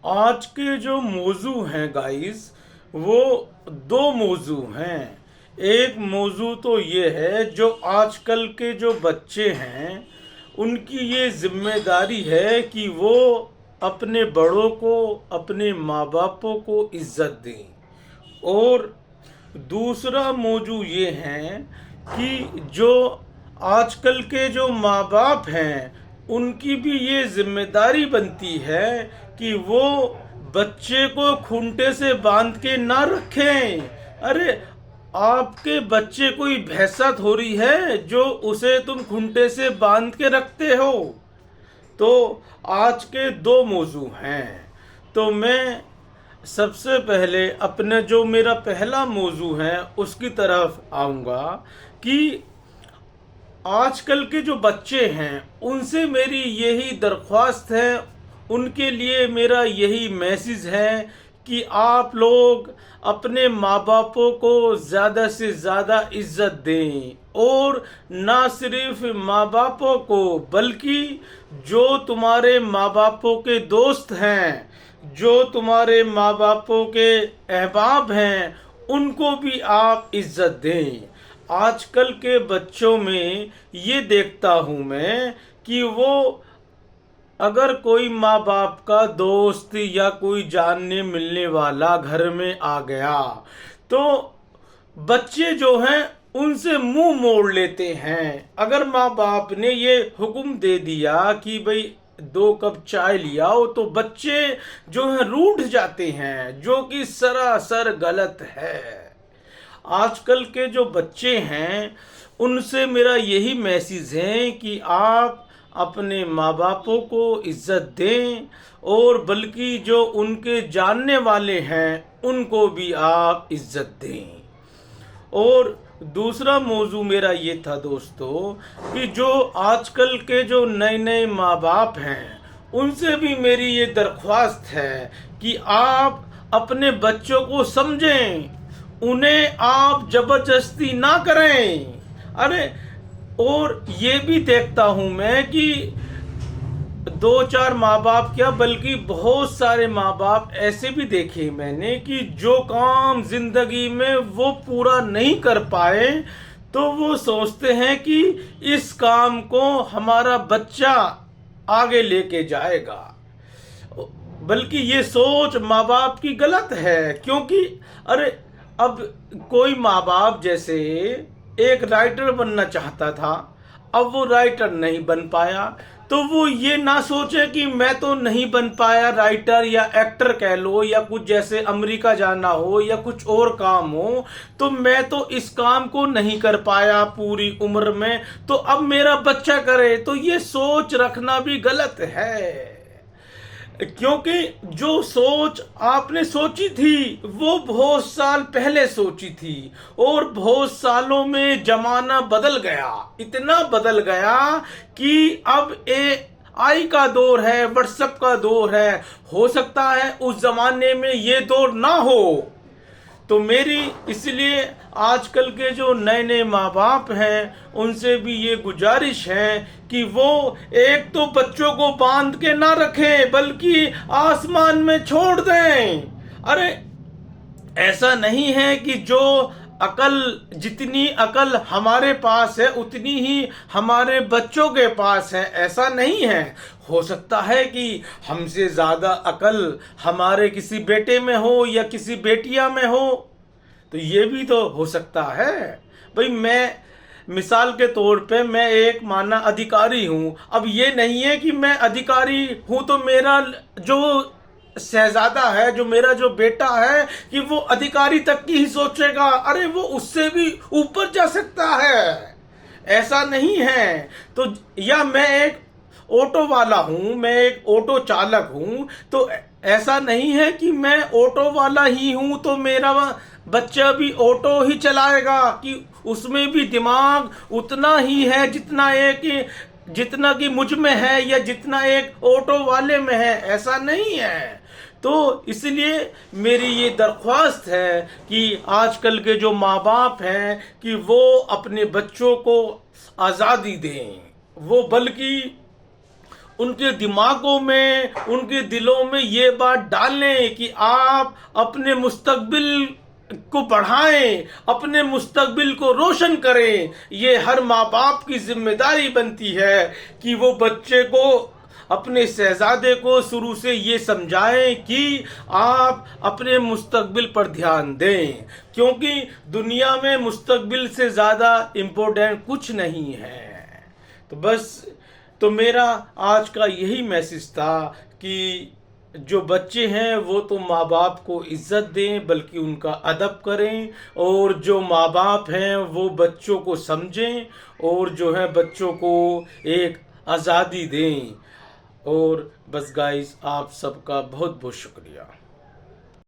आज के जो मौजू हैं गाइस, वो दो मौजू हैं। एक मौजू तो ये है, जो आजकल के जो बच्चे हैं उनकी ये जिम्मेदारी है कि वो अपने बड़ों को, अपने माँ बापों को इज्जत दें। और दूसरा मौजू ये है कि जो आजकल के जो माँ बाप हैं उनकी भी ये जिम्मेदारी बनती है कि वो बच्चे को खूंटे से बांध के ना रखें। अरे, आपके बच्चे कोई भैंसा थोड़ी है जो उसे तुम खूंटे से बांध के रखते हो। तो आज के दो मौजू हैं। तो मैं सबसे पहले अपने जो मेरा पहला मौजू है उसकी तरफ आऊँगा कि आजकल के जो बच्चे हैं उनसे मेरी यही दरख्वास्त है, उनके लिए मेरा यही मैसेज है कि आप लोग अपने माँ बापों को ज़्यादा से ज़्यादा इज्जत दें। और ना सिर्फ माँ बापों को, बल्कि जो तुम्हारे माँ बापों के दोस्त हैं, जो तुम्हारे माँ बापों के अहबाब हैं, उनको भी आप इज्जत दें। आजकल के बच्चों में ये देखता हूँ मैं कि वो अगर कोई माँ बाप का दोस्त या कोई जानने मिलने वाला घर में आ गया तो बच्चे जो हैं उनसे मुंह मोड़ लेते हैं। अगर माँ बाप ने ये हुक्म दे दिया कि भाई 2 कप चाय लियाओ, तो बच्चे जो हैं रूठ जाते हैं, जो कि सरासर गलत है। आजकल के जो बच्चे हैं उनसे मेरा यही मैसेज है कि आप अपने माँ बापों को इज्जत दें, और बल्कि जो उनके जानने वाले हैं उनको भी आप इज्जत दें। और दूसरा मौजू मेरा ये था दोस्तों कि जो आजकल के जो नए नए माँ बाप हैं उनसे भी मेरी ये दरख्वास्त है कि आप अपने बच्चों को समझें, उन्हें आप जबरदस्ती ना करें। अरे, और ये भी देखता हूँ मैं कि 2-4 माँ बाप क्या, बल्कि बहुत सारे माँ बाप ऐसे भी देखे मैंने कि जो काम जिंदगी में वो पूरा नहीं कर पाए तो वो सोचते हैं कि इस काम को हमारा बच्चा आगे लेके जाएगा। बल्कि ये सोच माँ बाप की गलत है, क्योंकि अरे, अब कोई माँ बाप जैसे एक राइटर बनना चाहता था, अब वो राइटर नहीं बन पाया, तो वो ये ना सोचे कि मैं तो नहीं बन पाया राइटर या एक्टर कह लो, या कुछ जैसे अमेरिका जाना हो या कुछ और काम हो, तो मैं तो इस काम को नहीं कर पाया पूरी उम्र में, तो अब मेरा बच्चा करे। तो ये सोच रखना भी गलत है, क्योंकि जो सोच आपने सोची थी वो बहुत साल पहले सोची थी, और बहुत सालों में जमाना बदल गया, इतना बदल गया कि अब AI का दौर है, व्हाट्सएप का दौर है। हो सकता है उस जमाने में ये दौर ना हो। तो मेरी इसलिए आजकल के जो नए नए माँ बाप हैं उनसे भी ये गुजारिश है कि वो एक तो बच्चों को बांध के ना रखें, बल्कि आसमान में छोड़ दें। अरे, ऐसा नहीं है कि जो अकल, जितनी अकल हमारे पास है उतनी ही हमारे बच्चों के पास है, ऐसा नहीं है। हो सकता है कि हमसे ज़्यादा अकल हमारे किसी बेटे में हो या किसी बेटिया में हो, तो ये भी तो हो सकता है। भाई, मैं मिसाल के तौर पे मैं एक माना अधिकारी हूँ। अब ये नहीं है कि मैं अधिकारी हूँ तो मेरा जो शहजादा है, जो मेरा जो बेटा है, कि वो अधिकारी तक की ही सोचेगा। अरे, वो उससे भी ऊपर जा सकता है, ऐसा नहीं है। तो या मैं एक ऑटो वाला हूँ, मैं एक ऑटो चालक हूँ, तो ऐसा नहीं है कि मैं ऑटो वाला ही हूँ तो मेरा बच्चा भी ऑटो ही चलाएगा, कि उसमें भी दिमाग उतना ही है जितना कि मुझ में है या जितना एक ऑटो वाले में है, ऐसा नहीं है। तो इसलिए मेरी ये दरख्वास्त है कि आजकल के जो माँ बाप हैं कि वो अपने बच्चों को आज़ादी दें, वो बल्कि उनके दिमागों में, उनके दिलों में ये बात डालें कि आप अपने मुस्तकबिल को बढ़ाएं, अपने मुस्तकबिल को रोशन करें। ये हर माँ बाप की जिम्मेदारी बनती है कि वो बच्चे को, अपने शहजादे को शुरू से ये समझाएं कि आप अपने मुस्तकबिल पर ध्यान दें, क्योंकि दुनिया में मुस्तकबिल से ज़्यादा इम्पोर्टेंट कुछ नहीं है। तो बस, तो मेरा आज का यही मैसेज था कि जो बच्चे हैं वो तो माँ बाप को इज्जत दें, बल्कि उनका अदब करें, और जो माँ बाप हैं वो बच्चों को समझें, और जो है बच्चों को एक आज़ादी दें। और बस गाइस, आप सबका बहुत बहुत शुक्रिया।